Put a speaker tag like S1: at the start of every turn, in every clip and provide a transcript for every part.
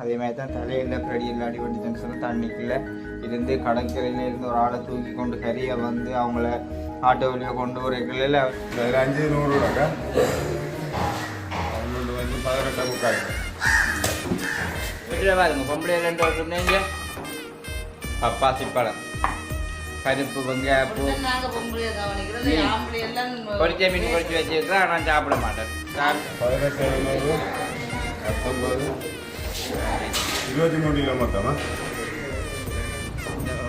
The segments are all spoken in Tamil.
S1: அதே மாதிரி தான் தலையில் பிரடியில் அடிபட்டுச்சுன்னு சொன்னால் தண்ணிக்குள்ளே இருந்து கடற்கரையில் இருந்து ஒரு ஆளை தூக்கி கொண்டு கறியை வந்து அவங்கள ஆட்டோ வழியாக கொண்டு வரக்குள்ள 500 ரூபாக்கா அவங்களோட வந்து 18 முக்கால் பாருங்க பொம்பளை 2 வருஷம்னீங்க பாசி பழம் பருப்பு வெங்காயப்பு பொரிச்ச மீன் பொரிச்சு வச்சுருக்கேன் ஆனால் சாப்பிட மாட்டேன்
S2: 23 கிலோ மொத்தமா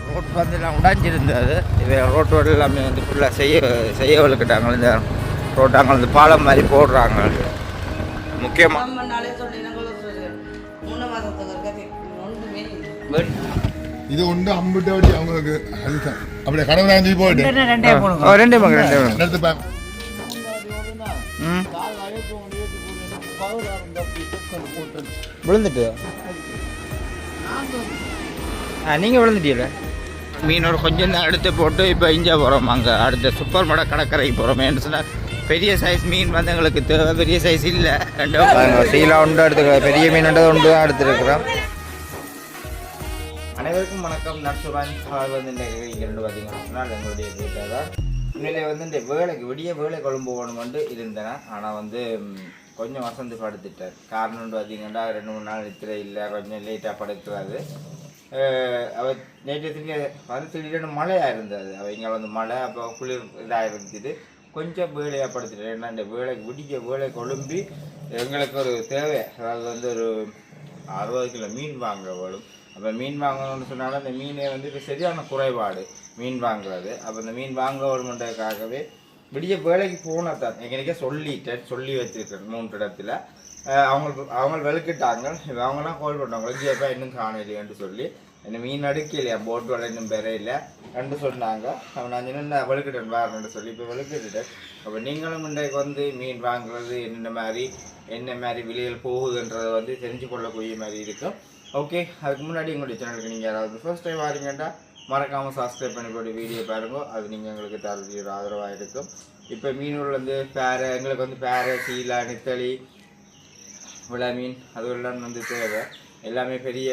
S1: ரோட் வந்து எல்லாம் உடைஞ்சிருந்தது. இது ரோட்டோடு எல்லாமே வந்து ஃபுல்லாக செய்ய வளர்க்கிட்டாங்க. இந்த ரோட்டாங்க வந்து பாலம் மாதிரி போடுறாங்க. முக்கியமாக
S2: இது ஒன்று அம்பிட்ட வட்டி அவங்களுக்கு அதுதான் அப்படியே கடவுளாந்தி போயிட்டு
S1: ரெண்டே விழுந்துட்டு நீங்கள் விழுந்துட்டீங்கள மீனோட கொஞ்சம் தான் எடுத்து போட்டு இப்போ இங்கே போகிறோம். அங்கே அடுத்த சூப்பர் மார்க்கெட் கடற்கரைக்கு போகிறோம். சொன்னால் பெரிய சைஸ் மீன் வந்து எங்களுக்கு தேவை. பெரிய சைஸ் இல்லை. சீலா ஒன்று எடுத்துக்கிறோம். பெரிய மீன் ஒன்று தான் எடுத்துருக்குறோம். அனைவருக்கும் வணக்கம். நட்சுவான் வந்து இந்த 2 பார்த்தீங்கன்னா எங்களுடைய வீட்டில் தான் உண்மையிலே வந்து இந்த விடிய வேலை கொழும்பு போகணுமெண்டு இருந்தேன். ஆனால் வந்து கொஞ்சம் வசந்து படுத்துட்டார். காரணம் பார்த்தீங்கன்னா 2-3 நாள் நித்திரை இல்லை, கொஞ்சம் லேட்டாக படுத்துறாது. அவள் நேற்று திடீர்னு மழையாக இருந்தது. அவங்க வந்து மழை அப்போ குளிர் இதாக இருந்துச்சு. கொஞ்சம் வேலையாக படுத்துட்டேன். ஏன்னா இந்த விடிய வேலை கொழும்பி எங்களுக்கு ஒரு தேவை. அதாவது வந்து ஒரு 60 கிலோ மீன் வாங்க வரும். அப்போ மீன் வாங்கணும்னு சொன்னாலும் அந்த மீனை வந்து இப்போ சரியான குறைபாடு மீன் வாங்குறது. அப்போ இந்த மீன் வாங்க வருமென்றதுக்காகவே விடிய வேலைக்கு போனால் தான் எங்களுக்கே சொல்லி வச்சுருக்கேன் 3 இடத்துல. அவங்க வெளுக்கிட்டாங்க. அவங்களாம் கால் பண்ணுவாங்க எங்கேப்பா இன்னும் காணலையேன்னு சொல்லி. என்ன மீன் அடுக்கலையா போட் வேலை இன்னும் பெறையில ரெண்டு சொன்னாங்க. அவன் நான் என்ன வெளுக்கிட்டேன் வரணுன்னு சொல்லி இப்போ வெளுக்கிட்டுட்டேன். அப்போ நீங்களும் இன்றைக்கு வந்து மீன் வாங்குறது என்ன மாதிரி விலைகள் போகுதுன்றதை வந்து தெரிஞ்சு கொள்ளக்கூடிய மாதிரி இருக்கும். ஓகே, அதுக்கு முன்னாடி எங்களுடைய சேனலுக்கு நீங்கள் யாராவது ஃபர்ஸ்ட் டைம் வாரீங்கன்னா மறக்காமல் சப்ஸ்கிரைப் பண்ணி போட்டு வீடியோ பாருங்க. அது நீங்கள் எங்களுக்கு தரக்கூடிய ஒரு ஆதரவாக இருக்கும். இப்போ மீனூரில் வந்து எங்களுக்கு வந்து பேரை, சீலா, நெத்தளி, விளா மீன் அதுவெல்லாம் வந்து தேவை. எல்லாமே பெரிய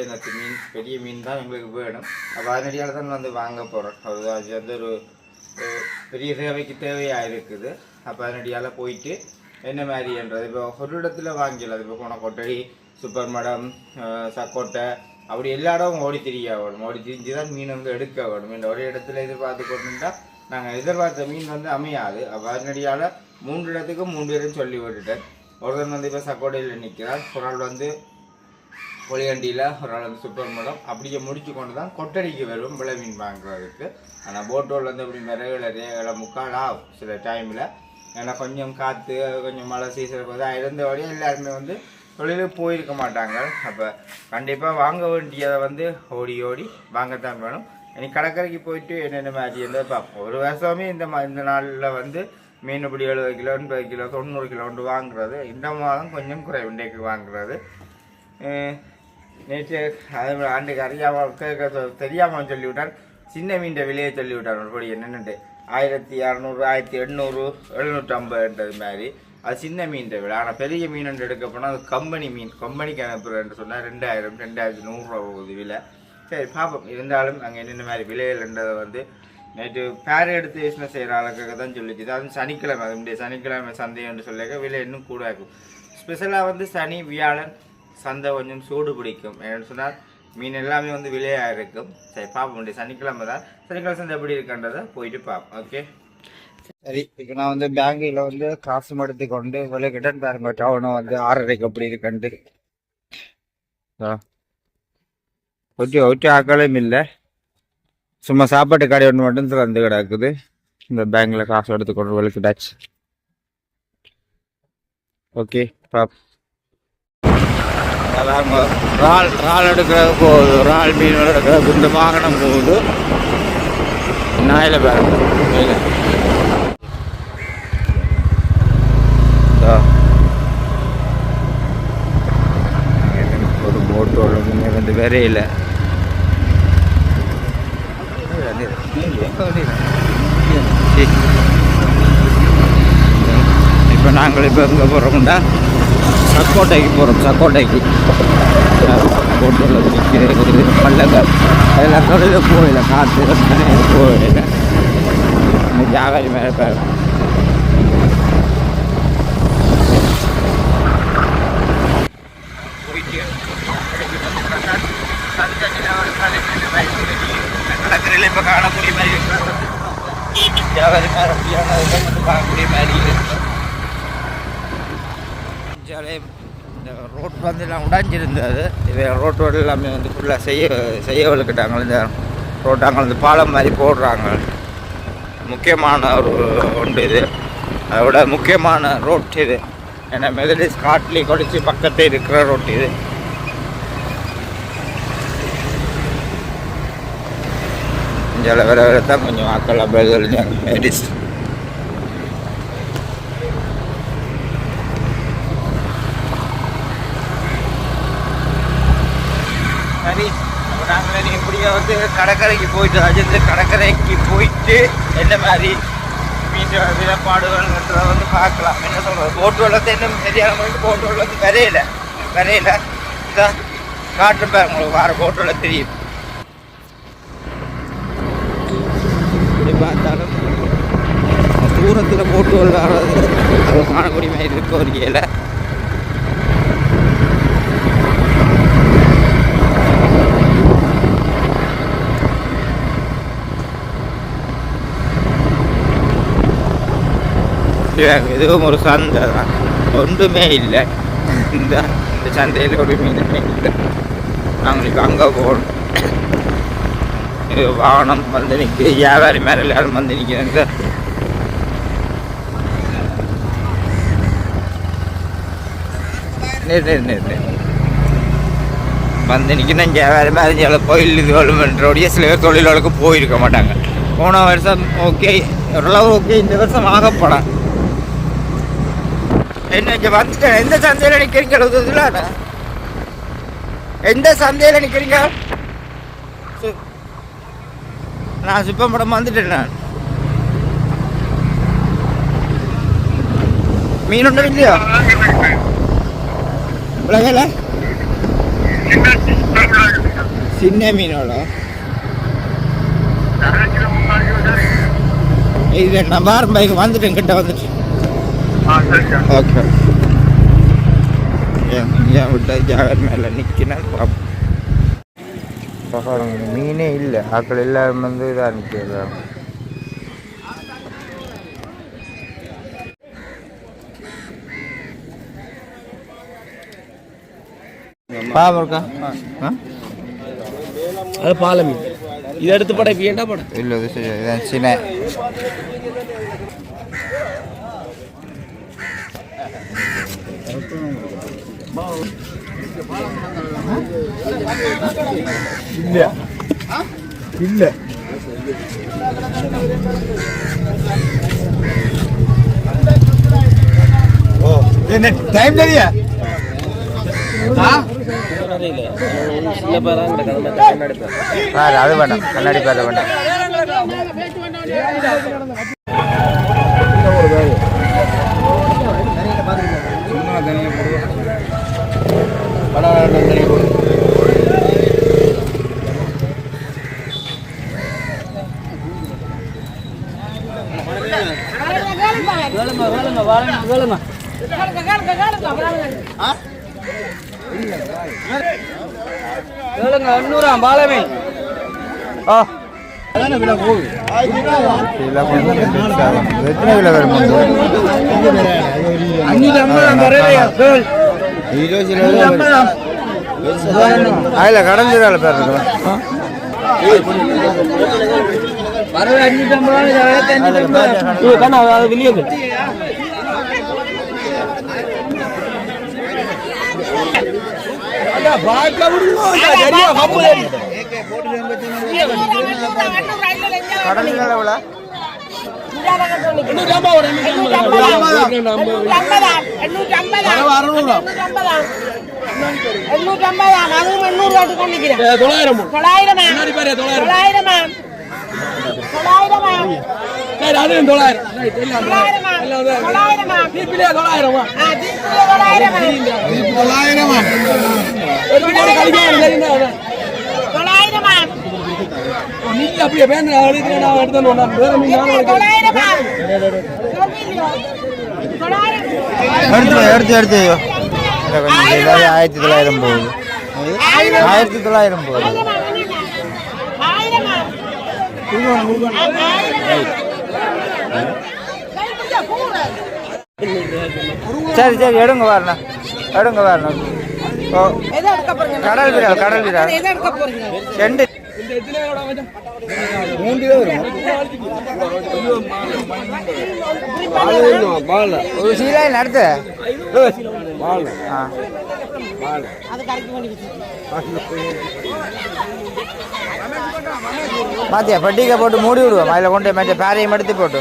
S1: மீன் தான் எங்களுக்கு வேணும். அப்போ அதனடியால் தான் வந்து வாங்க போகிறோம். அது வந்து ஒரு பெரிய தேவையாக இருக்குது. அப்போ அதனடியால் போயிட்டு என்ன மாதிரின்றது இப்போ ஒரு இடத்துல வாங்கிடலாம். இப்போ கொணக்கொட்டை, சூப்பர் மடம், சக்கோட்டை அப்படி எல்லா இடமும் ஓடி திரியா வேணும். ஓடி திரிஞ்சு தான் மீன் வந்து எடுக்க வேணும். இந்த ஒரு இடத்துல எதிர்பார்த்து கொண்டுட்டா நாங்கள் எதிர்பார்த்த மீன் வந்து அமையாது. அப்போ அதனடியால் 3 இடத்துக்கு 3 பேரும் சொல்லி விட்டுட்டேன். ஒருத்தன் வந்து இப்போ சக்கோட்டையில் நிற்கிறார், ஒரு ஆள் வந்து பொலியண்டியில், ஒரு ஆள் வந்து சூப்பர் மடம். அப்படியே முடிச்சு கொண்டு தான் கொட்டடிக்கு வரும் விளை மீன் வாங்குறதுக்கு. ஆனால் போட்டோவில் வந்து அப்படி விரைவில் முக்கால் ஆகும் சில டைமில். ஏன்னா கொஞ்சம் காற்று, கொஞ்சம் மழை சீசனுக்கு வந்து இருந்த வரையும் எல்லாருமே வந்து தொழிலுக்கு போயிருக்க மாட்டாங்க. அப்போ கண்டிப்பாக வாங்க வேண்டியதை வந்து ஓடி வாங்கத்தான் வேணும். இன்னைக்கு கடற்கரைக்கு போயிட்டு என்னென்ன மாதிரி இருந்தால் பார்ப்போம். ஒரு வருஷமே இந்த நாளில் வந்து மீன் இப்படி 70 கிலோ, 80 கிலோ, 90 கிலோ ஒன்று வாங்குறது. இந்த மாதம் கொஞ்சம் குறைவு இன்றைக்கு வாங்குறது. நேற்று அதே மாதிரி ஆண்டுக்கு அறியாமல் தெரியாமல் சொல்லிவிட்டார். சின்ன மீன் விலையை சொல்லிவிட்டார். ஒரு படி என்னென்னு 1600, 1800, 750 மாதிரி. அது சின்ன மீன் விலை. ஆனால் பெரிய மீன் எடுக்க போனால் அது கம்பெனிக்கு அனுப்புகிறேன்னு சொன்னால் 2000, 2100 ரூபா போகுது விலை. சரி பார்ப்போம். இருந்தாலும் அங்கே என்னென்ன மாதிரி விலைகள்ன்றதை வந்து நேற்று பேரை எடுத்து பிஸ்னஸ் செய்கிற ஆளுக்காக தான் சொல்லிச்சு. அது சனிக்கிழமை, அது சனிக்கிழமை சந்தைன்னு சொல்லிக்க விலை இன்னும் கூட இருக்கும். ஸ்பெஷலாக வந்து சனி, வியாழன் சந்தை கொஞ்சம் சூடு பிடிக்கும். என்னென்னு சொன்னால் மீன் எல்லாமே வந்து விலையாக இருக்கும். சரி பார்ப்போம். சனிக்கிழமை தான். சனிக்கிழமை சந்தை எப்படி இருக்குன்றதை போயிட்டு பார்ப்போம். ஓகே சரி. இப்போ நான் வந்து பேங்கில் வந்து காசு எடுத்து கொண்டு விலைக்கிட்டேன் பாருங்க. டவுனும் வந்து 6:30 அப்படி இருக்குன்ட்டு ஒட்டி ஆக்களும் இல்லை. சும்மா சாப்பாட்டு கடை ஒன்று மட்டும் திறந்து கிடக்குது. இந்த பேங்கில் காசு எடுத்துக்கொண்டு விலைக்கிட்டாச்சு. ஓகே பாப் இறால் எடுக்கிறது போகுது. இறால் மீன் எடுக்கிறது இந்த வாகனம் போகுது. நாயில் பாருங்க மேலே ஒரு போட்டோட வந்து வரையில இப்போ நாங்கள் இப்போ எங்கே போகிறோம்னா சக்கோட்டைக்கு போகிறோம். சக்கோட்டைக்கு ரோட்டில் நிற்கிறது பள்ளங்கள் அதெல்லாம் தொழில் போகல காற்று போகல ஜாகரி மேலே பேர் கடற்கரையில் இப்போ காணக்கூடிய மாதிரி ஜாகரி மேலே காணக்கூடிய மாதிரி இந்த ரோட் வந்து எல்லாம் உடைஞ்சிருந்தது இது ரோட்டோடு எல்லாமே வந்து ஃபுல்லாக செய்ய வளர்க்கிட்டாங்க இந்த ரோட்டாங்க வந்து பாலம் மாதிரி போடுறாங்க முக்கியமான ஒரு ஒன்று இது அதோட முக்கியமான ரோட் இது ஏன்னா மெதடிஸ் காட்லி கொடிச்சு பக்கத்தில் இருக்கிற ரோட் இது இங்கே வேற தான் கொஞ்சம் ஆக்கள் அப்படி மெதடிஸ் சரி நாங்கள் இப்படியே வந்து கடற்கரைக்கு போயிட்டு அஜித்து கடற்கரைக்கு போயிட்டு என்ன மாதிரி மீன் விதப்பாடுகள்ன்றதை வந்து பார்க்கலாம் என்ன சொல்கிறது போட்டு வெள்ளத்தை இன்னும் சரியான போயிட்டு போட்டு வெள்ளத்து வரையில இதான் காட்டுப்பேன் உங்களுக்கு வார போட்டு வெள்ள தெரியும் இப்படி பார்த்தாலும் தூரத்தில் போட்டு வெள்ளாடுறது அது காணக்கூடிய மாதிரி இருக்க ஒரு ஏழை எதுவும் ஒரு சந்தை தான் ஒன்றுமே இல்லை இந்த சந்தையில் ஒரு மீனுமே இல்லை நாங்கள் இப்போ அங்கே போகணும் வாகனம் வந்து நிற்க வியாபாரி மேலே எல்லாரும் வந்து நிற்கிறாங்க வந்து நிற்கணும் வியாபாரி மாதிரி கோயில் இது வலுமன்றோடைய சில பேர் தொழிலாளருக்கு போயிருக்க மாட்டாங்க போன வருஷம் ஓகே ஓரளவு ஓகே இந்த வருஷம் ஆகப்படாது என்ன வந்துட்டேன் எந்த சந்தையில் நிற்கிறீங்க எழுதுல எந்த சந்தையில் நிற்கிறீங்க நான் சிப்பம்படம் வந்துட்டேன் நான் மீன் ஒன்றும் இல்லையா உலகில் சின்ன மீனோட இது நான் பாரம் பைக் வந்துட்டேன் கிட்ட வந்துட்டு ஓகே ஏன் விட்டா ஜாகர் மேலே நிற்கினேன் பார்ப்போம் மீனே இல்லை ஆக்கள் எல்லாரும் வந்து இதாக நிற்கிறது பாவம் இருக்கா
S3: அது பாலை மீன் இது எடுத்து படம் இப்போ ஏன்டா படம்
S1: இல்லை இது சரி இதான் சின்ன
S2: இல்லை இல்லை ஓ என்ன டைம் தெரியா
S1: அது வேண்டாம் கண்ணாடி பேர வேண்டாம் பாலமே எத்தனை கிலோ வரும் அதில் கடந்ததால பேர் வெளியே கடல் எவ்வளோ
S3: சரி அதுவும் 900 ரைட் எல்லாம் 900 தீப்பிலே 900
S2: இது 900
S3: எடுத்து போடு கழிக்க சரிங்க நீங்க அப்படியே பேந்து நான் எடுத்து நான் வேற மீன்
S1: எடுத்து 1900 போகுது 1900 போகுது சரி சரி எடுங்க வரணும் ஓ கடல் விரால் ரெண்டு 3 ஒரு சீலாயில் நடத்து மாத்தியா பட்டிக்கை போட்டு மூடி விடுவோம் அதில் கொண்டு மற்ற பேரையும் எடுத்து போட்டு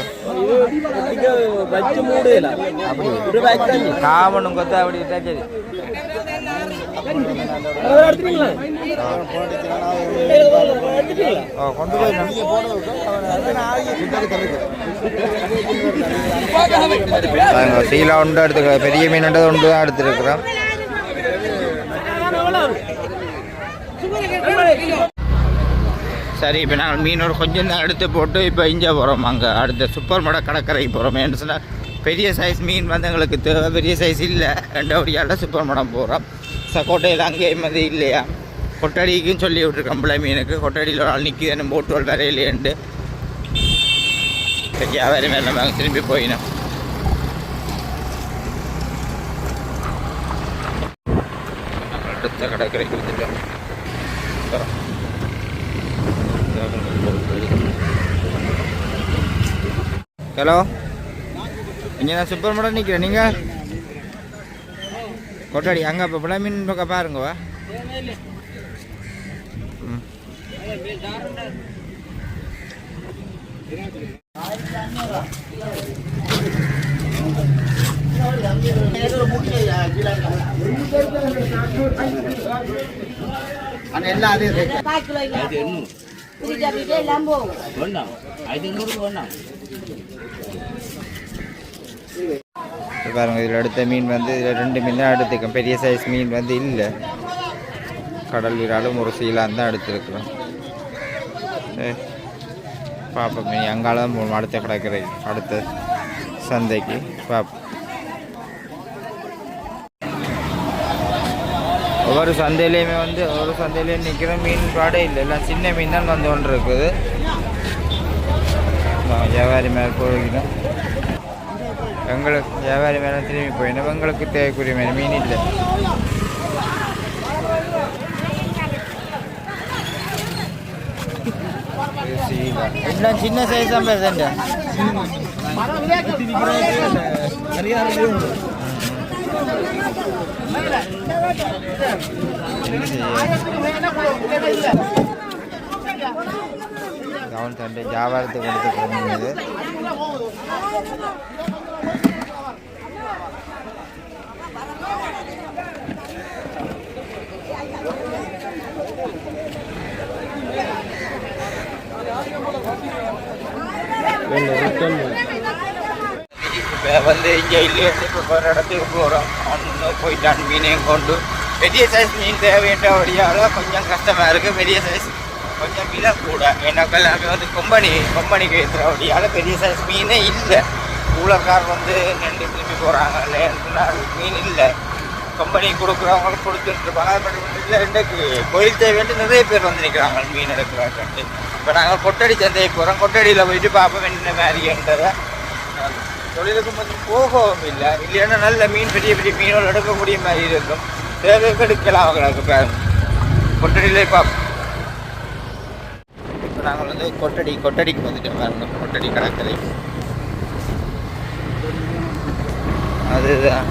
S1: காமனும் கொத்த அப்படி சரி கொண்டு போய் சீலா உண்டு எடுத்துக்க பெரிய மீன் உண்டு தான் எடுத்துருக்குறோம் சரி இப்போ நாங்கள் மீனோட கொஞ்சம் தான் எடுத்து போட்டு இப்போ இங்கே போகிறோம் அங்கே அடுத்த சூப்பர் மார்க்கெட் கடற்கரைக்கு போகிறோம் ஏன்னு சொன்னால் பெரிய சைஸ் மீன் வந்து எங்களுக்கு தேவை பெரிய சைஸ் இல்லை 2 சூப்பர் மார்க்கெட் போகிறோம் கோட்டையில் அங்கேயும் வந்து இல்லையா கொட்டடிக்குன்னு சொல்லி விட்ருக்கோம் பிள்ளை மீனுக்கு கொட்டடியில் ஒரு ஆள் நிற்கிது போட்டு வரையிலேன்ட்டு வியாபாரி மேலே நாங்கள் திரும்பி போயினோம் அடுத்த கடற்கரைக்கு வந்துட்டோம் ஹலோ இங்கே நான் சூப்பர் மார்க்கெட் நிற்கிறேன் நீங்கள் கொட்டாடி அங்கே இப்போ பிள்ளை மீன் பக்கம் பாருங்கவா எல்லாம் அதே பாருங்க இதில் எடுத்த மீன் வந்து இதில் 2 மீன் தான் எடுத்துக்கோம் பெரிய சைஸ் மீன் வந்து இல்லை கடல் விராலும் ஒரு சீலான் தான் எடுத்துருக்குறோம் பார்ப்போம் மீன் அங்கால தான் அடுத்த கடற்கரை அடுத்த சந்தைக்கு பார்ப்போம் ஒவ்வொரு சந்தையிலையுமே வந்து ஒரு சந்தையிலையும் நிற்கிற மீன் பாடே இல்லை எல்லாம் சின்ன மீன் தான் வந்து ஒன்று இருக்குது வியாபாரி மேலே போயிடும் எங்களுக்கு வியாபாரி மேலே திரும்பி போயிடும் எங்களுக்கு தேவைக்குரிய மீன் இல்லை என்ன சின்ன சைஸ் தான் பேசுங்க கவுன் சண்டை வியாபாரத்துக்கு எடுத்து போனது வந்து இங்கே இல்லை இப்போ ஒரு இடத்துக்கு போகிறோம் ஒன்று போயிட்டான் மீனையும் கொண்டு பெரிய சைஸ் மீன் தேவையற்றபடியால் கொஞ்சம் கஷ்டமாக இருக்குது பெரிய சைஸ் கொஞ்சம் விலை கூட எனக்கு எல்லாமே வந்து கொம்பனிக்கு ஏற்றுறபடியால் பெரிய சைஸ் மீனே இல்லை கூலர்கார் வந்து நின்று திரும்பி போகிறாங்க இல்லைன்னா மீன் இல்லை கம்பெனி கொடுக்குறவங்களுக்கு கொடுத்துட்ருப்பாங்க அது மட்டும் இல்லை இன்றைக்கு கோயில் தேவைன்ட்டு நிறைய பேர் வந்து நிற்கிறாங்க மீன் எடுக்கிறாங்கன்ட்டு இப்போ நாங்கள் கொட்டடி சந்தைக்கு போகிறோம் கொட்டடியில் போயிட்டு பார்ப்போம் என்ன மாதிரின்றதை தொழிலுக்கு வந்து போகவும் இல்லை இல்லைன்னா நல்ல மீன் பெரிய பெரிய மீன்கள் எடுக்கக்கூடிய மாதிரி இருக்கும் தேவைக்கு எடுக்கலாம் அவங்களுக்கு இப்போ கொட்டடியிலே பார்ப்போம் இப்போ நாங்கள் வந்து கொட்டடிக்கு வந்துட்டோம் பாருங்க கொட்டடி கடற்கரை அதுதான்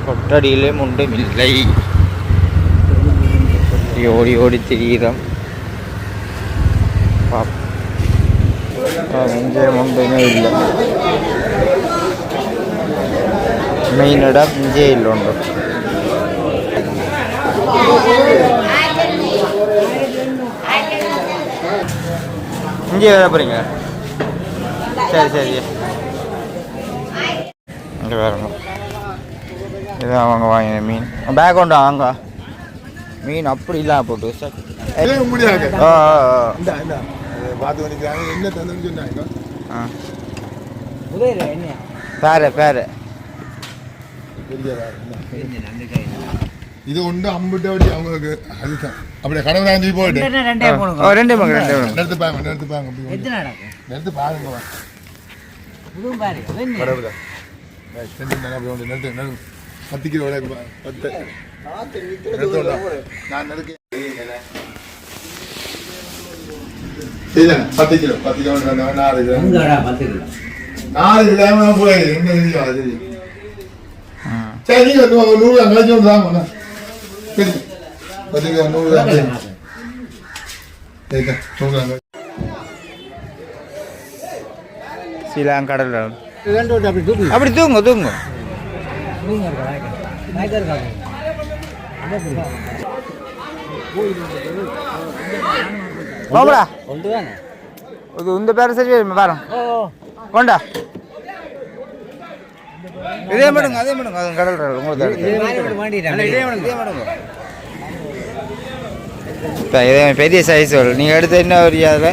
S1: கொட்டடியிலே முண்டும் இல்லை ஓடி ஓடி திரிகிறோம் இங்கே முண்டுமே இல்லை மெயின் இடம் இங்கே இல்லை உண்டு இங்கே வர போகிறீங்க? சரி சரி. இங்கே வேறுங்க இது அவங்க வாங்கின மீன் பேக் கொண்டு வாங்க. மீன் அப்படி இல்லாம போட்டு
S2: முடியாது.
S1: ஆ
S2: பார்த்து பண்ணிக்கிறாங்க. என்ன தந்துன்னு சொன்னாங்க?
S1: பேரு பேரு
S2: இது ஒன்று அம்பிட்ட வடி அவங்களுக்கு அதுதான் அப்படியே கடவுளா தூக்கி போயிட்டு
S1: ரெண்டே மங்க
S2: எடுத்து பாருங்க எடுத்து பாருங்க எடுத்து பாருங்க கடவுளா நெருத்து 10 கிலோ 10 நான் நெருக்க 10 கிலோ 10 கிலோ 4 கிலோ 4 கிலோ போய் என்ன சரி நீங்க 100 அங்காச்சும் வந்து வாங்க சரி 10 கிலோ 100 ஏங்க சொல்றாங்க
S1: சீலாம் கடல் அப்படி தூங்க தூங்க போடா இது இந்த பேர் சரி பாரு கொண்டா இதே மாடுங்க அதே மாடுங்க அது கடல் உங்களுக்கு இதே பெரிய சைஸ் நீங்கள் எடுத்து என்ன ஒரு அதில்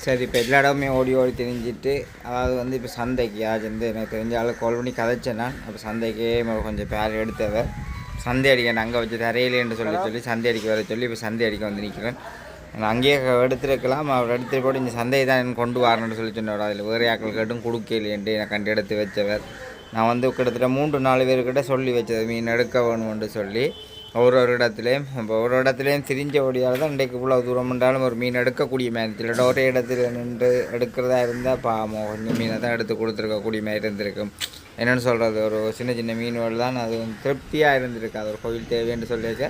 S1: சரி இப்போ எல்லா இடமுமே ஓடி ஓடி தெரிஞ்சிட்டு அதாவது வந்து இப்போ சந்தைக்கு யார் வந்து எனக்கு தெரிஞ்ச ஆள் கால் பண்ணி கதைச்சேன் நான். அப்போ சந்தைக்கே கொஞ்சம் பேர் எடுத்தவர் சந்தை அடிக்க அங்கே வச்சு தரையிலேன்னு சொல்லி சந்தை அடிக்க வர சொல்லி இப்போ சந்தை அடிக்க வந்து நிற்கிறேன். நான் அங்கேயே எடுத்துருக்கலாம் அவர் எடுத்துகிட்டு போட்டு இந்த சந்தையை தான் எனக்கு கொண்டு வரணும்னு சொல்லி சொன்னவர். அதில் வேறு ஆக்கள் கேட்டும் கொடுக்கலையேன்ட்டு எனக்கு கண்டு எடுத்து வச்சவர். நான் வந்து கிட்டத்தட்ட 3-4 பேர்கிட்ட சொல்லி வச்சது மீன் எடுக்க வேணும்னு சொல்லி ஒரு இடத்துலையும் இப்போ ஒரு இடத்துலையும் திரிஞ்ச ஓடியால் தான் இன்றைக்கு இவ்வளோ தூரம் இருந்தாலும் ஒரு மீன் எடுக்கக்கூடிய மாதிரி இல்லை. ஒரே இடத்துல நின்று எடுக்கிறதா இருந்தால் பாவம் கொஞ்சம் மீனை தான் எடுத்து கொடுத்துருக்கக்கூடிய மாதிரி இருந்திருக்கும். என்னென்னு சொல்கிறது ஒரு சின்ன சின்ன மீன்கள் தான் அது திருப்தியாக இருந்திருக்கு. அது ஒரு கோயில் தேவைன்னு சொல்லியிருக்க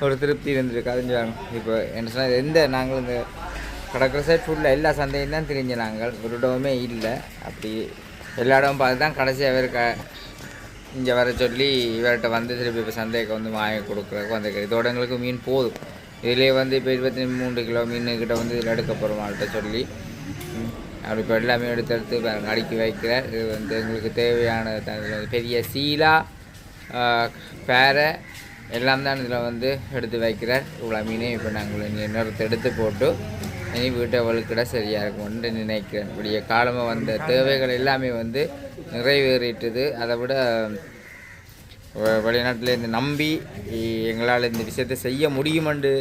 S1: ஒரு திருப்தி இருந்திருக்கு. அதுன்னு சொல்லணும். இப்போ என்ன சொன்னால் எந்த நாங்கள் இந்த கடற்கரை சைட் ஃபுல்லாக எல்லா சந்தையும் தான் திரிஞ்ச நாங்கள் ஒரு இடமே இல்லை. அப்படி எல்லா இடமும் பார்த்து தான் கடைசியாக இருக்க இங்கே வர சொல்லி இவர்கிட்ட வந்து திருப்பி இப்போ சந்தைக்கு வந்து வாங்கி கொடுக்குறதுக்கு வந்திருக்கு. இதோட எங்களுக்கு மீன் போதும். இதிலே வந்து இப்போ 23 கிலோ மீன்கிட்ட வந்து இதில் எடுக்க போகிறோமாள்கிட்ட சொல்லி அப்படி இப்போ எல்லாமே எடுத்து அடுக்கி வைக்கிறார். இது வந்து எங்களுக்கு தேவையான பெரிய சீலா பேரை எல்லாம் தான் இதில் வந்து எடுத்து வைக்கிறார். இவ்வளோ மீனையும் இப்போ நாங்கள் இன்னொருத்த எடுத்து போட்டு இனி வீட்டை வழுக்கிட சரியாக இருக்கும்னு நினைக்கிறேன். இப்படிய காலமாக வந்த தேவைகள் எல்லாமே வந்து நிறைவேறிட்டுது. அதை விட வெளிநாட்டில் இந்த நம்பி எங்களால் இந்த விஷயத்தை செய்ய முடியுமென்று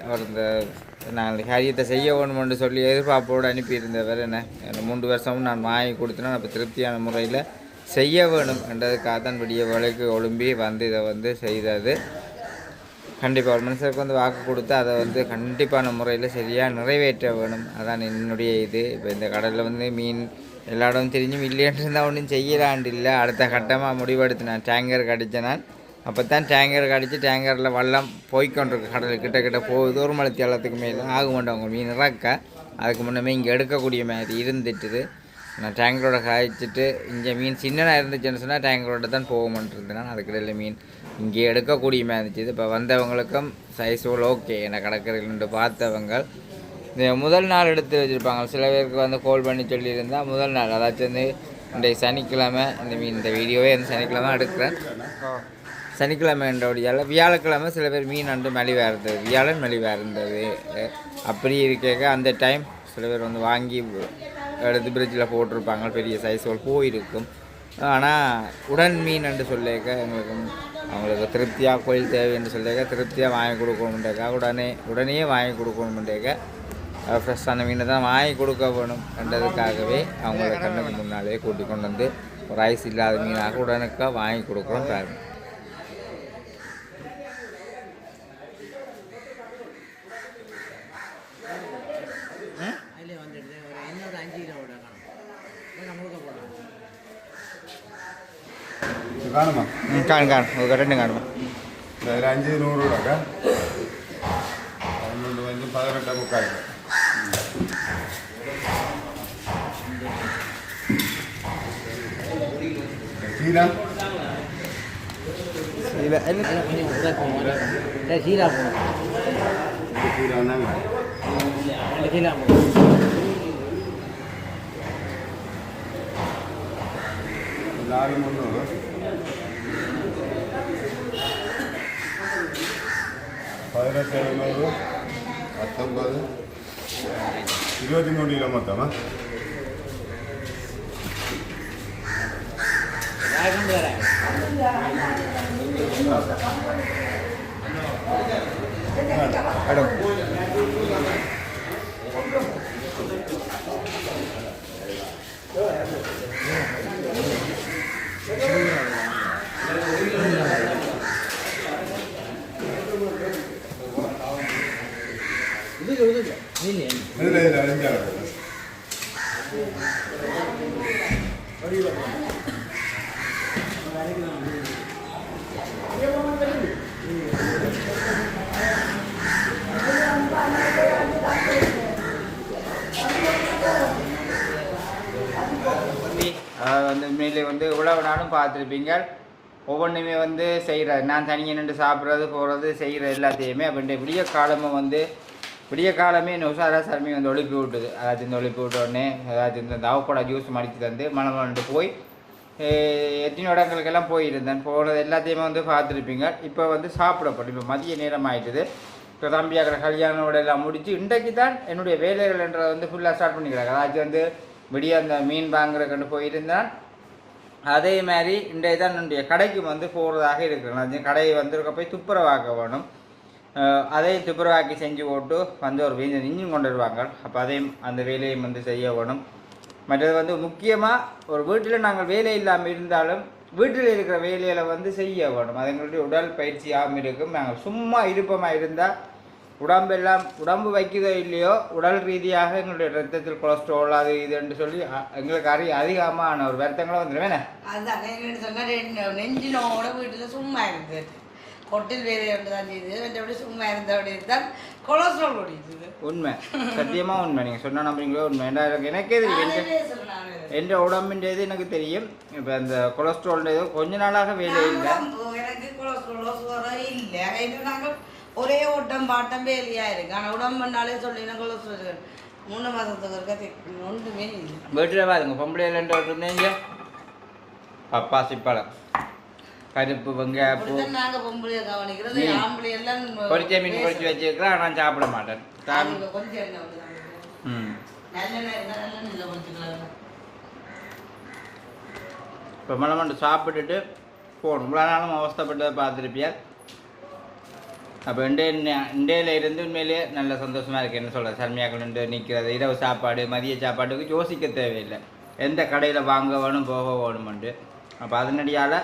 S1: அவர் இந்த நாங்கள் காரியத்தை செய்ய வேணுமென்று சொல்லி எதிர்பார்ப்போடு அனுப்பியிருந்தவர். என்ன 3 வருஷமும் நான் வாங்கி கொடுத்தேன்னா அப்போ திருப்தியான முறையில் செய்ய வேணும் என்றதுக்காக தான் விடிய வேலைக்கு ஒழும்பி வந்து இதை வந்து செய்தது. கண்டிப்பாக ஒரு மனுஷருக்கு வந்து வாக்கு கொடுத்து அதை வந்து கண்டிப்பான முறையில் சரியாக நிறைவேற்ற வேணும். அதான் என்னுடைய இது. இப்போ இந்த கடலில் வந்து மீன் எல்லா இடமும் தெரிஞ்சும் இல்லைன்னு இருந்தால் ஒன்றும் செய்யலாண்டு இல்லை. அடுத்த கட்டமாக முடிவெடுத்து நான் டேங்கர் கடித்தேன். நான் அப்போ தான் டேங்கர் கடித்து டேங்கரில் வெள்ளம் போய்கொண்டிருக்கு. கடல் கிட்ட போகுது. ஒரு மலை தேளத்துக்கு மேலே ஆக மாட்டவங்க மீன் இறக்க அதுக்கு முன்னமே இங்கே எடுக்கக்கூடிய மாதிரி இருந்துட்டுது. நான் டேங்கரோட காய்ச்சிட்டு இங்கே மீன் சின்னதாக இருந்துச்சுன்னு சொன்னால் டேங்கரோட தான் போகமான்ருந்தேன். அதுக்கிடையில் மீன் இங்கே எடுக்கக்கூடிய மாதிரி இருந்துச்சு. இப்போ வந்தவங்களுக்கும் சைஸோல் ஓகே என்னை கடற்கரையில் பார்த்தவங்க இந்த முதல் நாள் எடுத்து வச்சுருப்பாங்க. சில பேருக்கு வந்து கால் பண்ணி சொல்லியிருந்தால் முதல் நாள் அதாச்சும் வந்து இன்றைக்கு சனிக்கிழமை இந்த வீடியோவே வந்து சனிக்கிழமை எடுக்கிறேன். சனிக்கிழமை என்றபடியால் வியாழக்கிழமை சில பேர் மீன் அண்டு மலிவாக இருந்தது. வியாழன் மலிவாக இருந்தது. அப்படி இருக்க அந்த டைம் சில பேர் வந்து வாங்கி எடுத்து பிரிட்ஜில் போட்டிருப்பாங்க. பெரிய சைஸோல் போயிருக்கும். ஆனால் உடன் மீன் என்று சொல்லியிருக்க எங்களுக்கு அவங்களுக்கு திருப்தியாக கோயில் தேவை என்று சொல்லியிருக்க திருப்தியாக வாங்கி கொடுக்கணுன்றக்கா உடனே வாங்கி கொடுக்கணுன்றக்க ஃப்ரெஷ்ஷான மீனை தான் வாங்கி கொடுக்க வேணும் என்றதுக்காகவே அவங்கள கண்ணுக்கு முன்னாலே கூட்டி கொண்டு வந்து ஒரு ஐஸ் இல்லாத மீனாக உடனுக்காக வாங்கி கொடுக்குறோம். பாருங்க
S2: കാണുമോ
S1: കാണും കാണും രണ്ടും കാണുമോ
S2: 500 രൂപ 18:45. சீரா
S1: இல்லை
S3: சீரா
S2: சீரா வந்தாங்க
S3: சீரா
S2: 400 1700 19 23 கிலோ மொத்தமா இதுல அஞ்சாறு
S1: வந்து உண்மையிலே வந்து இவ்வளவு நாளும் பார்த்துருப்பீங்க. ஒவ்வொன்றுமே வந்து செய்கிறது, நான் தனியாக நின்று சாப்பிட்றது போகிறது செய்கிற எல்லாத்தையுமே அப்படின்ட்டு விடிய காலமே என்ன உஷாரா சாமி வந்து ஒழுப்பி விட்டுது. அதாச்சும் இந்த ஒழுப்பி விட்ட உடனே அதாச்சும் இந்த தவப்போட ஜூஸ் மடித்து தந்து மனமண்டு போய் எத்தனை இடங்களுக்கெல்லாம் போயிருந்தேன். போனது எல்லாத்தையுமே வந்து பார்த்துருப்பீங்க. இப்போ வந்து சாப்பிடப்படும். இப்போ மதிய நேரம் ஆகிட்டுது. இப்போ தம்பியாக்கிற கல்யாணோட எல்லாம் முடித்து இன்றைக்கு தான் என்னுடைய வேலைகள் என்றதை வந்து ஃபுல்லாக ஸ்டார்ட் பண்ணிக்கிறாங்க. அதாச்சும் வந்து விடிய அந்த மீன் வாங்குறதுக்கு போயிருந்தான். அதே மாதிரி இன்றைய தான் என்னுடைய கடைக்கு வந்து போகிறதாக இருக்கிறேன். கடையை வந்து போய் துப்புரவாக்க வேணும். அதையும் துப்புரவாக்கி செஞ்சு போட்டு வந்து ஒரு இன்ஜின் கொண்டு வருவாங்க. அப்போ அதையும் அந்த வேலையும் வந்து செய்ய வேணும். மற்றது வந்து முக்கியமாக ஒரு வீட்டில் நாங்கள் வேலை இல்லாமல் இருந்தாலும் வீட்டில் இருக்கிற வேலைகளை வந்து செய்ய வேணும். அது எங்களுடைய உடல் பயிற்சியாகவும் இருக்கும். நாங்கள் சும்மா இருப்பமாக இருந்தால் உடம்பு வைக்கிறதோ இல்லையோ உடல் ரீதியாக எங்களுடைய ரத்தத்தில் கொலஸ்ட்ரால் அது இதுன்னு சொல்லி எங்களுக்கு அதிகமான ஒரு வருத்தங்களும் வந்துடுவேண்ணே.
S4: அதுதான் என்னென்னு சொன்னால் நெஞ்சினோட வீட்டில் சும்மா இருந்தது. கொட்டில் வேலை ஒன்று தான் செய்யுது. மற்றபடி சும்மா இருந்தபடி தான் கொலஸ்ட்ரால் ஓடிடுது.
S1: உண்மை, சத்தியமாக உண்மை. நீங்கள் சொன்ன நம்புறீங்களோ உண்மை. எனக்கே தெரியும், எந்த உடம்புன்றது எனக்கு தெரியும். இப்போ அந்த கொலஸ்ட்ரால்ன்றது கொஞ்ச நாளாக வேலை இல்லை.
S4: எனக்கு கொலஸ்ட்ராலோ சுகரோ இல்லை. இது நாங்கள் ஒரே ஓட்டம் பாட்டம் வேலையாக இருக்குது. ஆனால் உடம்புனாலே சொல்லினா கொலஸ்ட்ரால் 3 மாதத்துக்கு இருக்க ஒன்றுமே இல்லை.
S1: வீட்டில் பாருங்க, பொம்பளையில் ரெண்டு இருந்தீங்க பப்பாசி பழம், கருப்பு வெங்காயப்பூ,
S4: நாங்கள் பொம்பளையை கவனிக்கிறது. ஆம்பளை எல்லாம்
S1: பொரிச்ச மீன் பொரிச்சு வச்சுருக்கிறேன். நான் சாப்பிட மாட்டேன்.
S4: கொஞ்சம் எண்ணெய் நல்லெண்ணெய் இருந்தால் நல்லெண்ணெய் கொஞ்சம்.
S1: இப்போ மலமண்டு சாப்பிட்டுட்டு போகணும். இவ்வளோ நாளும் அவஸ்தைப்பட்டதை பார்த்துருப்பியார். அப்போ இண்டையில் இருந்து உண்மையிலேயே நல்ல சந்தோஷமாக இருக்குது. என்ன சொல்கிறது, சர்மியாக்கள் நின்று நிற்கிறது. இரவு சாப்பாடு மதிய சாப்பாட்டுக்கு யோசிக்க தேவையில்லை. எந்த கடையில் வாங்க வேணும் போக வேணுமெண்டு. அப்போ அதனடியால்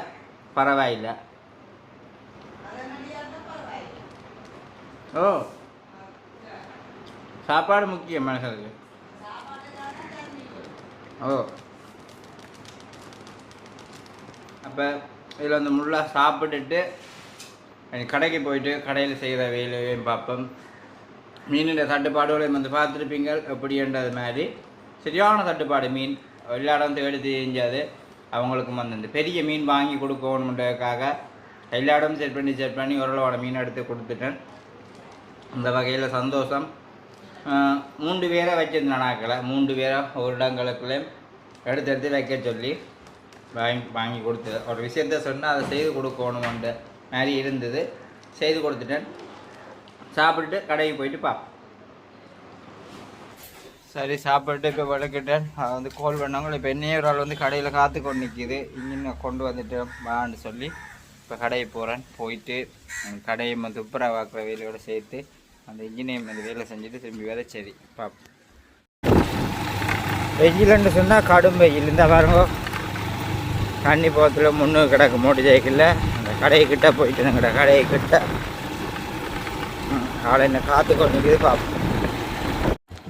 S1: பரவாயில்லை. ஓ, சாப்பாடு முக்கியம் மனுஷனுக்கு. ஓ, அப்போ இதில் வந்து முள்ளாக சாப்பிட்டுட்டு கடைக்கு போயிட்டு கடையில் செய்கிற வேலையும் பார்ப்போம். மீனில் தட்டுப்பாடுகளையும் வந்து பார்த்துருப்பீங்க. எப்படின்றது மாதிரி சரியான தட்டுப்பாடு. மீன் எல்லா இடம் தேடி தெரிஞ்சாது. அவங்களுக்கும் வந்து இந்த பெரிய மீன் வாங்கி கொடுக்கணுன்றதுக்காக எல்லா இடமும் செட் பண்ணி ஓரளவான மீன் எடுத்து கொடுத்துட்டேன். அந்த வகையில் சந்தோஷம். 3 பேரை வச்சிருந்தேன். நாக்களை 3 பேரை ஒரு இடங்களுக்குள்ளே எடுத்து வைக்க சொல்லி வாங்கி கொடுத்தது. ஒரு விஷயத்த சொன்னால் அதை செய்து கொடுக்கணுன்ற மாதிரி இருந்தது. செய்து கொடுத்துட்டேன். சாப்பிட்டுட்டு கடைக்கு போயிட்டு பார்ப்போம். சரி, சாப்பிட்டு இப்போ விளக்கிட்டேன். அதை வந்து கால் பண்ணவங்க இப்போ என்னையே ஒரு ஆள் வந்து கடையில் காத்து கொண்டு நிற்கிது. இன்ஜினை கொண்டு வந்துட்டு வான்னு சொல்லி இப்போ கடையை போகிறேன். போயிட்டு கடையை வந்து துப்புரவாக்குற வேலையோடு சேர்த்து அந்த இன்ஜினையும் அந்த வேலை செஞ்சுட்டு திரும்பி வேலை சரி பார்ப்போம். வெயில்னு சொன்னால் கடும் வெயில். இந்த பாருங்க, தண்ணி போகத்தில் முன்னு கிடக்கு மோட்டர் சைக்கிளில். அந்த கடைக்கிட்ட போயிட்டு எங்கட கடைக்கிட்ட ஆளை என்ன காத்து கொண்டு நிற்கிது பார்ப்போம்.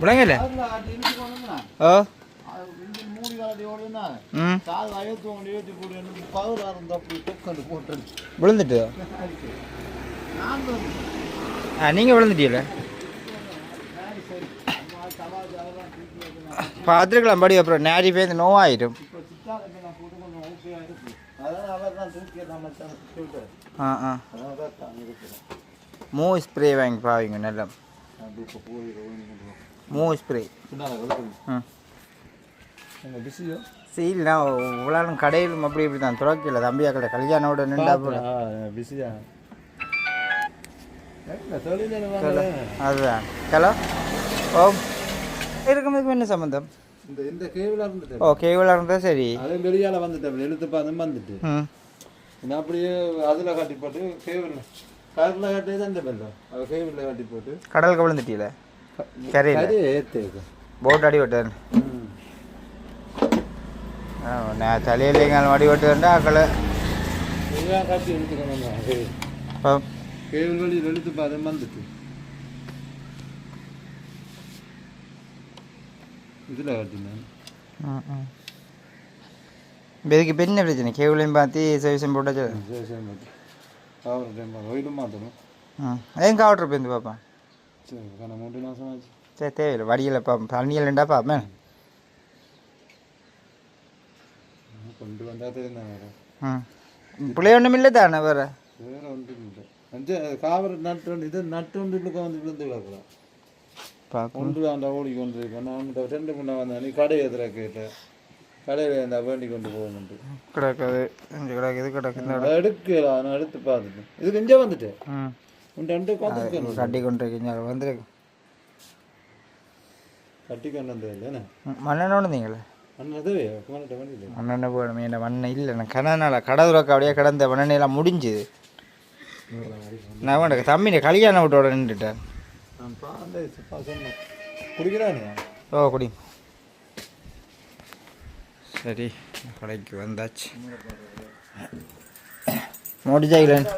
S1: பிள்ளைங்கல்ல ஓ விழுந்துட்டு நீங்கள் விழுந்துட்டீங்கள? பார்த்துருக்கலாம் படி அப்புறம் நேரி பேருந்து நோவாயிடும். மூ ஸ்ப்ரே வாங்கி பாவீங்க நல்லா மூ ஸ்ப்ரே. சீல்னா இவ்வளோ கடையிலும் அப்படி இப்படி தான் துறக்கல தம்பியாக்களை கல்யாணோட நின்றா போல அதுதான். ஹலோ ஓ இருக்கும்போது என்ன சம்மந்தம்?
S5: இந்த கேபிளா இருந்துட்டு
S1: ஓ கேபிளா இருந்தா சரி.
S5: அது வெளியால வந்துட்டேன் எழுத்து பாதம் வந்துட்டு நான் அப்படியே அதில் காட்டி போட்டு கேபிள் கடலில் காட்டி தான் இந்த பெல்லம் அது கேபிளில் காட்டி போட்டு
S1: கடலுக்கு விழுந்துட்டீல கரையில்
S5: ஏற்று
S1: போட் அடி விட்டேன். நான் தலையில் எங்கள் அடி விட்டுண்டா அக்களை
S5: காட்டி எடுத்துக்கணும். கேபிள் வழி எழுத்து பாதம் வந்துட்டு இதில் காட்டினேன்.
S1: இதுக்கு இப்போ என்ன பிரச்சனை? கேபிளையும் பார்த்து சர்வீஸும் போட்டாச்சு
S5: கவர் டைம் ஒயிலும் மாற்றணும்.
S1: ஏன் கவர்ட்ரு இப்போ இருந்து பார்ப்பேன்.
S5: சரி 3 மாதம் ஆச்சு.
S1: சரி தேவையில்லை வடியில் பார்ப்பேன் தண்ணியில்ண்டா பார்ப்பேன்.
S5: கொண்டு வந்தால் தெரியுதான் வேறு
S1: பிள்ளை ஒன்றும் இல்லை தானே வேறு
S5: வேறு ஒன்றும் இல்லை. காவல் நட்டு இது நட்டு ஒன்று வந்து விழுந்து கிடக்கலாம் கொண்டு அந்த ஓடி கொண்டு இருக்கேன். நான் 2 முன்னே வந்தேன். நீ கடை எதிர கேட்டேன் கடையில் இருந்தால் வேண்டி கொண்டு போகணுன்ட்டு
S1: கிடக்காது இங்கே கிடக்குது கிடக்குது
S5: எடுக்கலாம். நான் எடுத்து பார்த்துட்டேன். இதுக்கு இங்கே வந்துட்டேன். ரெண்டு பார்த்துருக்கேன்.
S1: கட்டி கொண்டு இருக்கீங்க வந்துருக்கு
S5: கட்டி கொண்டு வந்தது இல்லைண்ணே
S1: மண்ணெண்ண ஒன்றுந்தீங்களே
S5: அண்ணது போனிட்ட வண்டி
S1: மண்ணெண்ண போடணும். என்ன மண்ணெய் இல்லை நான் கடனால கடை துறக்க அப்படியே கடந்த மண்ணெண்ணெயெல்லாம் முடிஞ்சுது. நான் வேண்ட தம்பியை கல்யாணம் விட்டோட நின்றுட்டேன்.
S5: நான் சொன்னேன் குடிக்கிறானே.
S1: ஓ குடி. சரி கடைக்கு வந்தாச்சு. முடிச்சாங்களேன்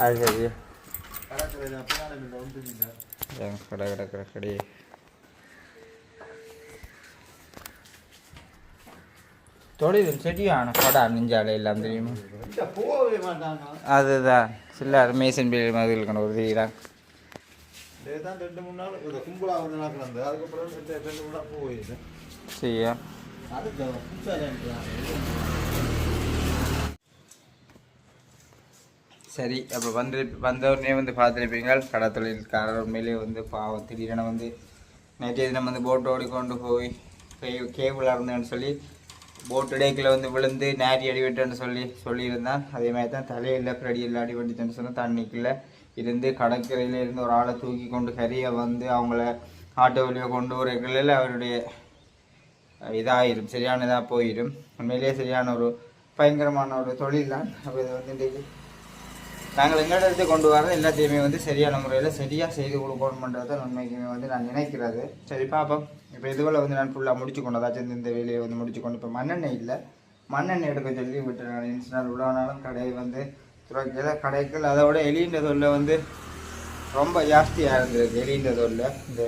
S1: அது சரி கடை கிடக்கிற கடை தொழில் செடியான கடை நெஞ்சாலை எல்லாம் தெரியுமா? அதுதான் சில்லர் மேசன் பில் மாதிரி இருக்கணும் ஒரு தெரியுறான்.
S5: தான் 2-3 நாள் கும்பலாக வந்து நடக்கிறது. அதுக்கப்புறம் 2-3 நாள் போயிடுது.
S1: சரியா சரி. அப்போ வந்தவுடனே வந்து பார்த்துருப்பீங்க கடை தொழில்காரர் உண்மையிலே வந்து பாவம் திடீரென வந்து நேற்றைய தினம் வந்து போட்டு ஓடி கொண்டு போய் கேபிளாக இருந்தேன்னு சொல்லி போட்டு டேக்கில் வந்து விழுந்து நேரி அடி விட்டேன்னு சொல்லியிருந்தான். அதே மாதிரி தான் தலையில் பிரடியில் அடி வெட்டிட்டேன்னு சொன்னால் தண்ணிக்குள்ளே இருந்து கடற்கரையில் இருந்து ஒரு ஆளை தூக்கி கொண்டு கரையை வந்து அவங்கள ஆட்டோ வழியாக கொண்டு வரக்குள்ள அவருடைய இதாகிடும் சரியான இதாக போயிடும். உண்மையிலேயே சரியான ஒரு பயங்கரமான ஒரு தொழில் தான். அப்போ இதை வந்து இன்றைக்கி நாங்கள் எங்கள்கிட்ட எடுத்து கொண்டு வர எல்லாத்தையுமே வந்து சரியான முறையில் சரியாக செய்து கொடுக்கணுன்றதை உண்மைக்குமே வந்து நான் நினைக்கிறது. சரி பார்ப்போம். இப்போ இதுவரை வந்து நான் ஃபுல்லாக முடிச்சு கொண்டு அதாச்சும் இந்த வேலையை வந்து முடிச்சு கொண்டு இப்போ மண்ணெண்ணெய் இல்லை மண்ணெண்ணெய் எடுக்க சொல்லி விட்டு நான் இன்ஸ்டால் விடானாலும் கடையை வந்து துறைக்கல கடைகள் அதை விட எலின்ற தொல்லை வந்து ரொம்ப ஜாஸ்தியாக இருந்தது. எலின்ற தொல்லை இந்த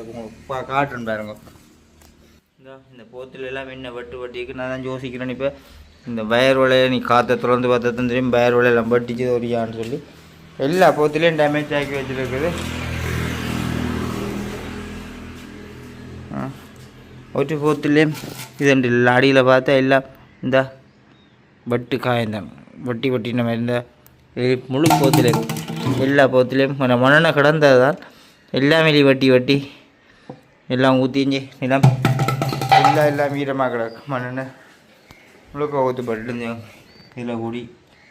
S1: காட்டுன்னு பாருங்க இந்த போத்தில் எல்லாம் என்ன வெட்டிக்கு நான் தான் யோசிக்கிறேன். இப்போ இந்த வயர் வலையை நீ காற்றை திறந்து பார்த்தா தெரியும் வயர் வலையெல்லாம் வெட்டிச்சு ஒரியான்னு சொல்லி எல்லா போத்துலேயும் டேமேஜ் ஆக்கி வச்சுருக்குது. ஒரு போத்துலேயும் இது இல்லை அடியில் பார்த்தா எல்லாம் இந்த வட்டு காயந்தான் வட்டின மாதிரி இந்த முழு போத்துலேயும் எல்லா போத்துலேயும் மண்ணெண்ணை கிடந்தது தான் எல்லாமே வட்டி எல்லாம் ஊற்றிஞ்சு நிலம் எல்லாம் ஈரமாக கிடக்கு மண்ணெண்ணெய் முழுக்க ஊற்றுப்பட்டு இதில் கூடி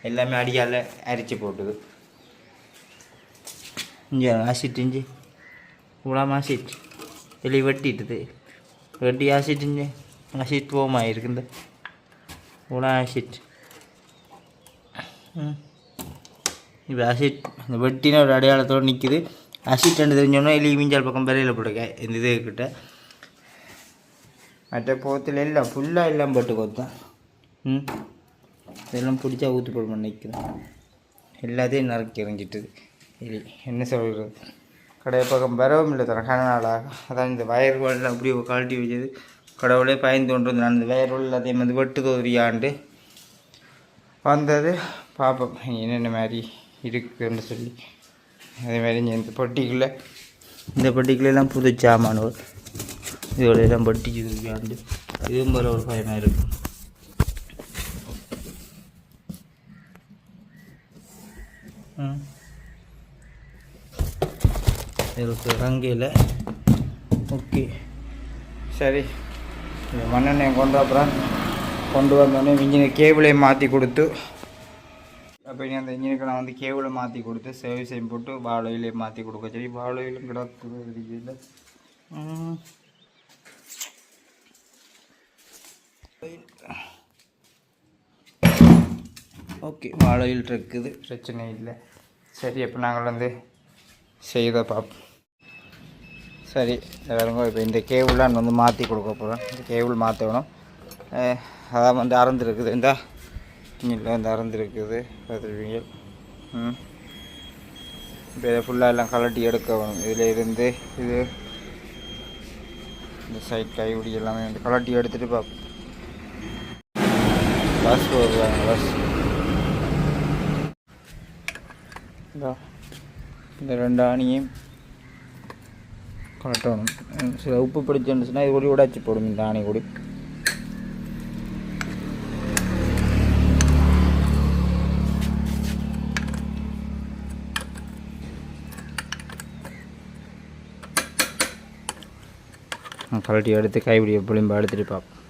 S1: எல்லாமே அடியால் அரிச்சு போட்டுது. இங்கே ஆசிட் இஞ்சி இவ்வளோ ஆசிட் வெளியே வெட்டிட்டுது வெட்டி ஆசிட் இஞ்சி ஆசிட் போமாயிருக்கு இந்த இவ்வளோ ஆசிட். இப்போ ஆசிட் இந்த வெட்டின ஒரு அடையாளத்தோடு நிற்கிது. ஆசிட் ரெண்டு தெரிஞ்சோன்னா எலி மீஞ்சால் பக்கம் பெறையில் போட்டுக்க இந்த இதுக்கிட்ட மற்ற போத்தில் எல்லாம் ஃபுல்லாக எல்லாம் போட்டு கொடுத்தான். இதெல்லாம் பிடிச்சா ஊற்றி போட நிற்கிறேன் எல்லாத்தையும் நறுக்கி எறிஞ்சிட்டுது எலி. என்ன சொல்கிறது கடையை பக்கம் வரவும் இல்லை தரக்கான நாளாக அதான் இந்த வயர்கள் அப்படியே கழட்டி வச்சது கடவுளே பயந்து கொண்டு வந்து நான் இந்த வயர்கள் எல்லாத்தையும் வந்து வெட்டு தோறியாண்டு வந்தது பார்ப்போம் என்னென்ன மாதிரி இருக்குதுன்னு சொல்லி அதே மாதிரி இந்த பொட்டிக்குள்ளே இந்த பெட்டிக்குள்ளெல்லாம் புது சாமான்கள் இதுகளெல்லாம் பட்டிச்சு இருக்காண்டு இதுவும் போல ஒரு பயனாக இருக்கும். இருக்கு ரங்கையில். ஓகே சரி, இந்த மண்ணெண்ணெயை கொண்டு வந்தோடனே இன்ஜினுக்கு கேபிளையும் மாற்றி கொடுத்து, அப்போ இனி அந்த இன்ஜினுக்கு நான் வந்து கேபிளை மாற்றி கொடுத்து சர்வீஸையும் போட்டு வாழையிலையும் மாற்றி கொடுக்க. சரி, வாழையிலும் கிடக்குது இல்லை. ஓகே, வாழையில் இருக்குது, பிரச்சனை இல்லை. சரி, அப்போ நாங்கள் வந்து செய்த பார்ப்போம். சரி வேறுங்க, இப்போ இந்த கேபிளான் வந்து மாற்றி கொடுக்க போகிறோம். இந்த கேபிள் மாற்றணும். அதான் வந்து அறந்துருக்குது, இந்த இங்கே வந்து அறந்துருக்குது பார்த்துருவீங்க. இப்போ இதை ஃபுல்லாக எல்லாம் கலட்டி எடுக்கணும். இதில் இருந்து இது இந்த சைட் கைவிடி எல்லாமே வந்து கலட்டி எடுத்துகிட்டு பார்ப்போம். பஸ் வருவாங்க, பஸ் இந்த 2 ஆணியும் கலட்டணும். சில உப்பு பிடிச்சிருந்துச்சுன்னா இது கூடி உடைச்சி போடும். இந்த ஆணி கூடி கலட்டி எடுத்து கைப்பிடியை புளிம்பா எடுத்துகிட்டு பார்ப்போம்.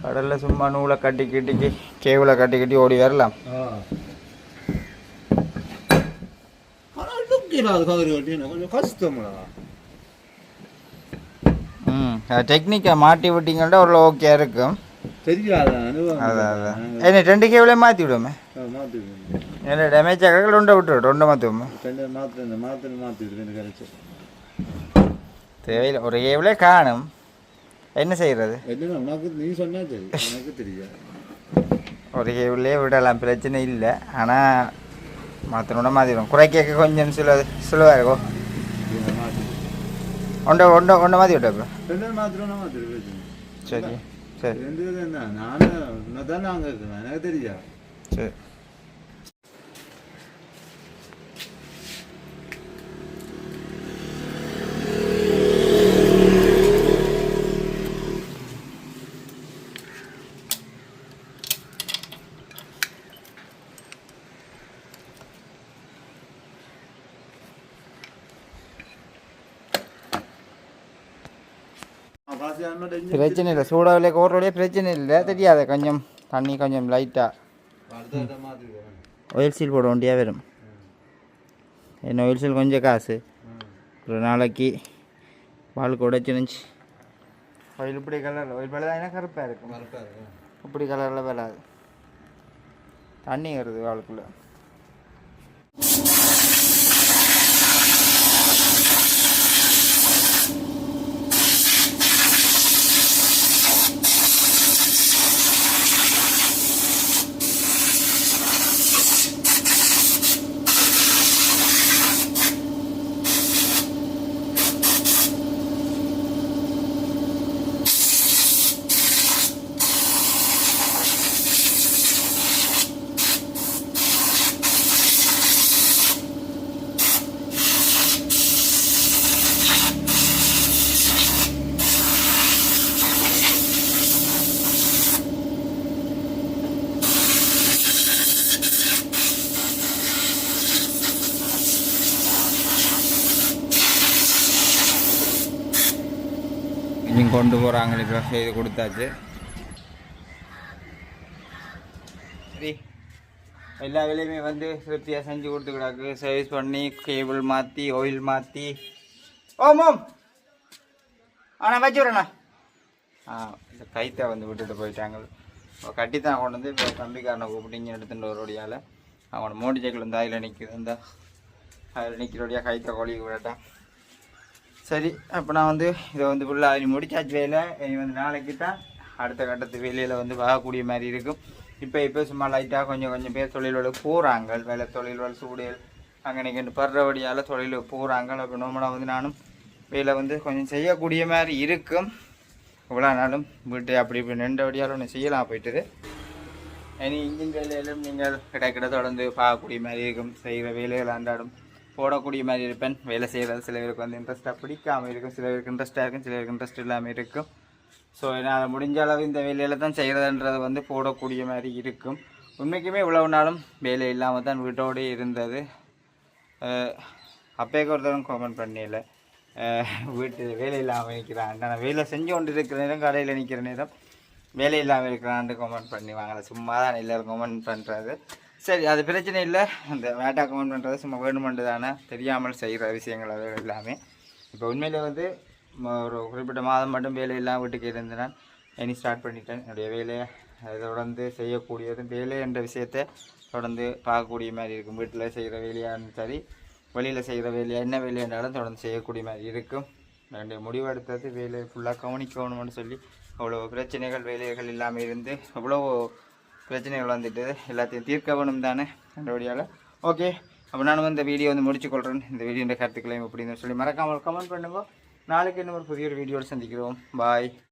S1: கடலில் சும்மா நூலை கட்டி கேவில் கட்டி ஓடி வரலாம். டெக்னிக்கா மாட்டி விட்டீங்கன்னா ஒரு ஓகே இருக்கும். அதான் என்ன 2 கேவிலே மாற்றி விடுவோமே. என்ன டேமேஜ் ஆக 2 விட்டுரும், 2 மாற்றுவோமே. தேவையில்லை, ஒரு கேவிலே காணும். என்ன செய்கிறது? ஒரு கேவிலே விடலாம், பிரச்சனை இல்லை. ஆனால் மாற்றணுன்னா மாற்றிடும். குறைக்க கொஞ்சம் சிலுவாக இருக்கும். ஒன்றை மாற்றி விட்டப்ப சரி சரி சரி. பிரச்சனை இல்லை, சூடாவிலே கோரோடைய பிரச்சனை இல்லை. தெரியாது, கொஞ்சம் தண்ணி கொஞ்சம் லைட்டாக ஆயில் சீல் போட வேண்டியா வரும். என்ன ஆயில் சீல் கொஞ்சம் காசு, ஒரு நாளைக்கு பாலுக்கு உடைச்சிருந்துச்சு. ஆயில் இப்படி கலரில் ஆயில் வேலை தான் கருப்பாக இருக்கும். இப்படி கலரில் வேலாது, தண்ணி வருது வாளுக்குள்ளே. இன்ஜின் கொண்டு போகிறாங்களுக்கு செய்து கொடுத்தாச்சு. சரி, எல்லா வேலையுமே வந்து திருப்தியாக செஞ்சு கொடுத்துக்கிடாக்கு. சர்வீஸ் பண்ணி கேபிள் மாற்றி ஆயில் மாற்றி ஓம் ஆனால் வச்சு விட்றேண்ணா. இந்த கைத்தை வந்து விட்டுட்டு போயிட்டாங்க. கட்டி தான் கொண்டு வந்து இப்போ தம்பிக்காரனை கூப்பிட்டு இங்கே எடுத்துட்டு வரோடையால் அவனோட மோட்டர் சைக்கிள் வந்து அதில் நிற்குது. இந்த அதில் நிற்கிறோடையா கைத்தை கொழிக்கு விடட்டான். சரி, அப்போ நான் வந்து இதை வந்து ஃபுல்லாக இனி முடிச்சாச்சு வேலை. இனி வந்து நாளைக்கு தான் அடுத்த கட்டத்து வேலையில் வந்து வாங்கக்கூடிய மாதிரி இருக்கும். இப்போ சும்மா லைட்டாக கொஞ்சம் பேர் தொழில்களுக்கு போகிறாங்க. வேலை தொழில்கள் சூடியல் அங்கே நிற்கிட்டு படுறபடியால் தொழிலுக்கு போகிறாங்க. அப்போ நோம்பலாக வந்து நானும் வேலை வந்து கொஞ்சம் செய்யக்கூடிய மாதிரி இருக்கும். இவ்வளோ நாளும் வீட்டு அப்படி இப்படி நின்றபடியால் ஒன்று செய்யலாம் போயிட்டுது. இனி இன்ஜின் வேலையிலும் நீங்கள் கிடைக்கிட தொடர்ந்து பார்க்கக்கூடிய மாதிரி இருக்கும். செய்கிற வேலைகள் அன்றாடும் போடக்கூடிய மாதிரி இருப்பேன். வேலை செய்கிறது சில பேருக்கு வந்து இன்ட்ரெஸ்ட்டாக பிடிக்காமல் இருக்கும், சில பேருக்கு இன்ட்ரெஸ்ட்டாக இருக்கும், சில பேருக்கு இன்ட்ரெஸ்ட் இல்லாமல் இருக்கும். ஸோ என்னால் முடிஞ்ச அளவு இந்த வேலையில் தான் செய்கிறதுன்றது வந்து போடக்கூடிய மாதிரி இருக்கும். உண்மைக்குமே இவ்வளவு நாளும் வேலை இல்லாமல் தான் வீட்டோடு இருந்தது. அப்பேக்கு ஒருத்தரும் கமெண்ட் பண்ணல, வீட்டு வேலை இல்லாமல் நிற்கிறான், நான் வேலை செஞ்சு கொண்டு இருக்கிற நேரம் கடையில் நிற்கிற நேரம் வேலை இல்லாமல் இருக்கிறான்ட்டு கமெண்ட் பண்ணி வாங்கலை. சும்மா தான் எல்லோரும் கமெண்ட் பண்ணுறது. சரி, அது பிரச்சனை இல்லை. அந்த வேட்டா கமெண்ட் பண்ணுறது சும்மா வேணுமென்று தானே, தெரியாமல் செய்கிற விஷயங்கள் அது எல்லாமே. இப்போ உண்மையிலே வந்து ஒரு குறிப்பிட்ட மாதம் மட்டும் வேலை இல்லாமல் வீட்டுக்கு இருந்தேன். இனி ஸ்டார்ட் பண்ணிட்டேன் என்னுடைய வேலையை. அதை தொடர்ந்து செய்யக்கூடியதும் வேலை என்ற விஷயத்தை தொடர்ந்து பார்க்கக்கூடிய மாதிரி இருக்கும். வீட்டில் செய்கிற வேலையாலும் சரி, வெளியில் செய்கிற வேலையாக என்ன வேலை என்றாலும் தொடர்ந்து செய்யக்கூடிய மாதிரி இருக்கும். என்னுடைய முடிவெடுத்தது வேலையை ஃபுல்லாக கவனிக்கணும்னு சொல்லி அவ்வளோ பிரச்சனைகள் வேலைகள் இல்லாமல் இருந்து அவ்வளோ பிரச்சனைகள் வந்துட்டு எல்லாத்தையும் தீர்க்க வேணும் தானே என்னுடையால். ஓகே, அப்போ நான் இந்த வீடியோ வந்து முடிச்சுக்கொள்கிறேன். இந்த வீடியோட கருத்துக்களையும் எப்படின்னு சொல்லி மறக்காமல் கமெண்ட் பண்ணுங்க. நாளைக்கு இன்னும் ஒரு புதிய ஒரு வீடியோவில் சந்திக்கிறோம். பாய்.